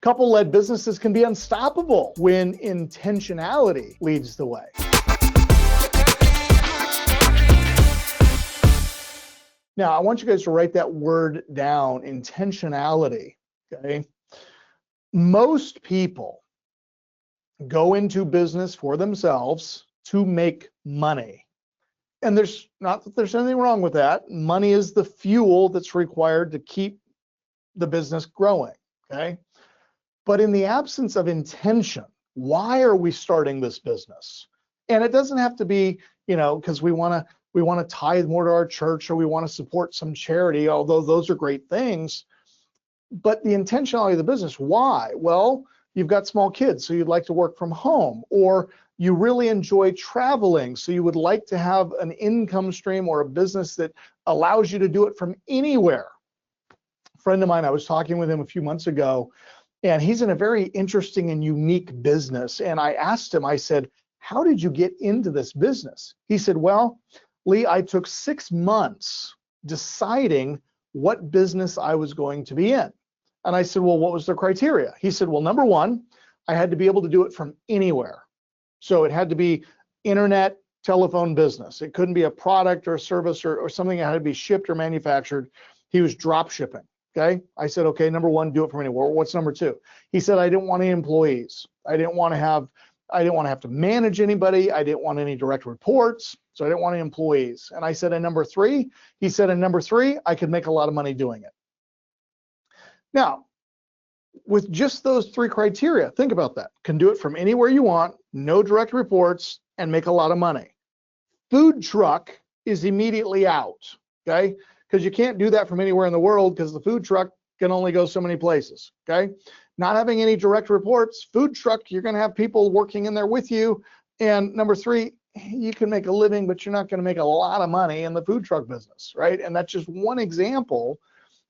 Couple-led businesses can be unstoppable when intentionality leads the way. Now, I want you guys to write that word down, intentionality, okay? Most people go into business for themselves to make money. And there's not that there's anything wrong with that. Money is the fuel that's required to keep the business growing, okay? But in the absence of intention, why are we starting this business? And it doesn't have to be, because we want to tithe more to our church, or we want to support some charity, although those are great things. But the intentionality of the business, why? Well, you've got small kids, so you'd like to work from home, or you really enjoy traveling, so you would like to have an income stream or a business that allows you to do it from anywhere. A friend of mine, I was talking with him a few months ago, and he's in a very interesting and unique business. And I asked him, I said, how did you get into this business? He said, well, Lee, I took 6 months deciding what business I was going to be in. And I said, well, what was the criteria? He said, well, number one, I had to be able to do it from anywhere. So it had to be internet, telephone business. It couldn't be a product or a service or something that had to be shipped or manufactured. He was drop shipping. Okay. I said, okay, number one, do it from anywhere. What's number two? He said, I didn't want any employees. I didn't want to have to manage anybody. I didn't want any direct reports. So I didn't want any employees. And I said, and number three, he said, and number three, I could make a lot of money doing it. Now, with just those three criteria, think about that. Can do it from anywhere you want, no direct reports, and make a lot of money. Food truck is immediately out, okay? Because you can't do that from anywhere in the world, because the food truck can only go so many places, okay? Not having any direct reports, food truck, you're gonna have people working in there with you. And number three, you can make a living, but you're not gonna make a lot of money in the food truck business, right? And that's just one example.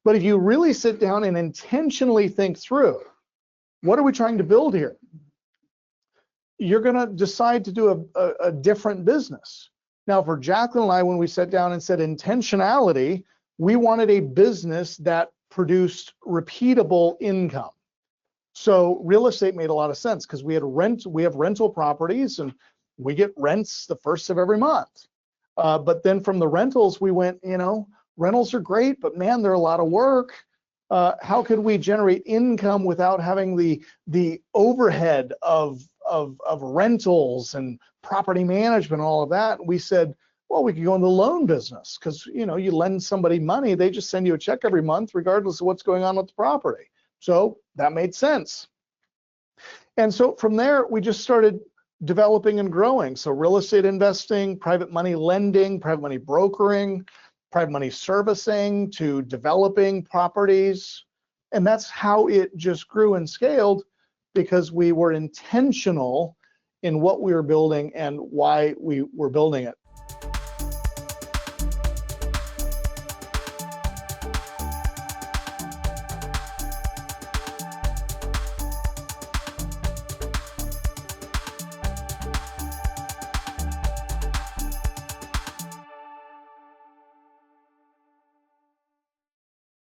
But if you really sit down and intentionally think through, what are we trying to build here? You're gonna decide to do a different business. Now, for Jacqueline and I, when we sat down and said intentionality, we wanted a business that produced repeatable income. So real estate made a lot of sense, because we have rental properties, and we get rents the first of every month. But then from the rentals, we went, rentals are great, but man, they're a lot of work. How could we generate income without having the overhead of rentals and property management and all of that? And we said, well, we could go in the loan business, because you lend somebody money, they just send you a check every month regardless of what's going on with the property. So that made sense. And so from there, we just started developing and growing. So real estate investing, private money lending, private money brokering, private money servicing, to developing properties. And that's how it just grew and scaled, because we were intentional in what we were building and why we were building it.